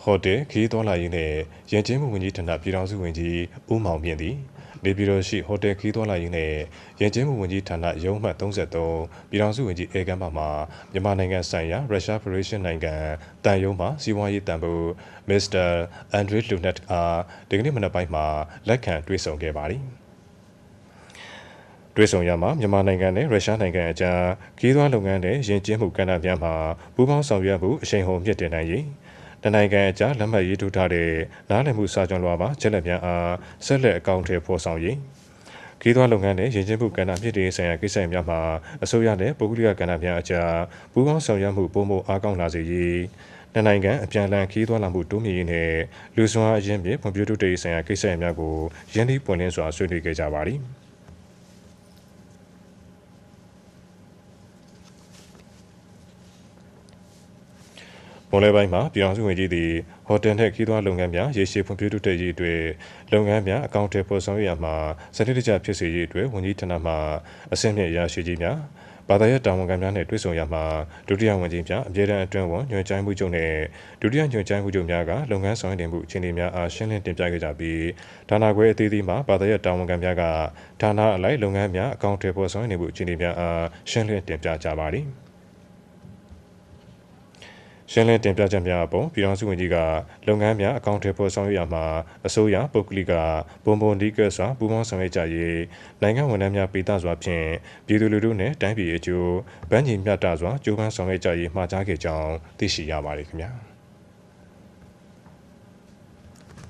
ဟိုတယ်ခီးသွားလာရေးနဲ့ရန်ကျင်းမှုဝန်ကြီးဌာနပြည်ထောင်စုဝန်ကြီးဦးမောင်မြင့်သည်နေပြည်တော်ရှိဟိုတယ်ခီးသွားလာရေးနဲ့ရန်ကျင်းမှုဝန်ကြီးဌာနရုံးမှတ်33ပြည်ထောင်စုဝန်ကြီးအေကမ်းပါမှာမြန်မာနိုင်ငံဆိုင်ရာရုရှားဖက်ဒရေးရှင်းနိုင်ငံတန်ယုံမှစီးပွားရေးတန်ဖိုးမစ္စတာအန်ဒရီလူနက်အားဒီကနေ့မနက်ပိုင်းမှာလက်ခံတွေ့ဆုံခဲ့ပါသည်တွေ့ဆုံရမှာမြန်မာနိုင်ငံနဲ့ရုရှားနိုင်ငံအကြားခီးသွားလုပ်ငန်းနဲ့ယဉ်ကျေးမှုကဏ္ဍများမှာပူးပေါင်းဆောင်ရွက်မှုအရှိန်ဟုန်မြင့်တင်နိုင်ရေးတနိုင်ငံအကြားလက်မှတ်ရေးထိုးထားတဲ့နားလည်မှုစာချုပ်လွှာပါချက်လက်များအားဆက်လက်အကောင့်ထဲပေါ်ဆောင်ရေးခီးသွားလုပ်ငန်းနဲ့ယဉ်ကျေးမှုကဏ္ဍမြင့်တင်ရေးဆိုင်ရာကိစ္စများမှာအစိုးရနဲ့ပုဂ္ဂလိကကဏ္ဍများအကြားပူးပေါင်းဆောင်ရွက်မှုပိုမိုအားကောင်းလာစေရေးနိုင်ငံအပြန်အလှန်ခီးသွားလာမှုတိုးမြင့်ရေးနဲ့လူစွမ်းအရင်းမြစ်ဖွံ့ဖြိုးတိုးတက်ရေးဆိုင်ရာကိစ္စများကိုရင်းနှီးပွင့်လင်းစွာဆွေးနွေးခဲ့ကြပါသည်မွန်လယ်ပိုင်းမှာပြည်အောင်စုဝန်ကြီးသည်ဟိုတယ်နှင့်ခီးသွားလုပ်ငန်းများရေရှည်ဖွံ့ဖြိုးတိုးတက်ရေးအတွက်လုပ်ငန်းများအကောင့်ထဲပေါ်ဆောင်ရမှာစနစ်တကျဖြစ်စေရေးအတွက်ဝန်ကြီးဌာနမှအဆင့်မြင့်ရရှိကြီးများဘာသာရေးတာဝန်ခံများနှင့်တွေ့ဆုံရမှာဒုတိယဝန်ကြီးများအမြဲတမ်းအတွင်းဝန်ညွှန်ကြားမှုချုပ်နှင့်ဒုတိယညွှန်ကြားမှုချုပ်များကလုပ်ငန်းဆောင်ရွက်မှုအခြေအနေများအားရှင်းလင်းတင်ပြခဲ့ကြပြီးဌာနခွဲအသီးသီးမှဘာသာရေးတာဝန်ခံများကဌာနအလိုက်လုပ်ငန်းများအကောင့်ထဲပေါ်ဆောင်နေမှုအခြေအနေများအားရှင်းလင်းတင်ပြကြပါသည်ရှင်းလင်းတင်ပြချက်များအပေါ်ပြည်ထောင်စုဝန်ကြီးကလုပ်ငန်းများအကောင့်ထဲပေါ်ဆောင်ရွက်ရမှာအစိုးရပုဂ္ဂလိကပုံပုံဒီကစွာပူးပေါင်းဆောင်ရွက်ကြရေးနိုင်ငံဝန်ထမ်းများပေးသစွာဖြင့်ပြည်သူလူထုနှင့်တိုင်းပြည်အကျိုးဗန်းညီမျှတစွာကြိုးပမ်းဆောင်ရွက်ကြရေးမှာကြားခဲ့ကြောင်းသိရှိရပါတယ်ခင်ဗျာ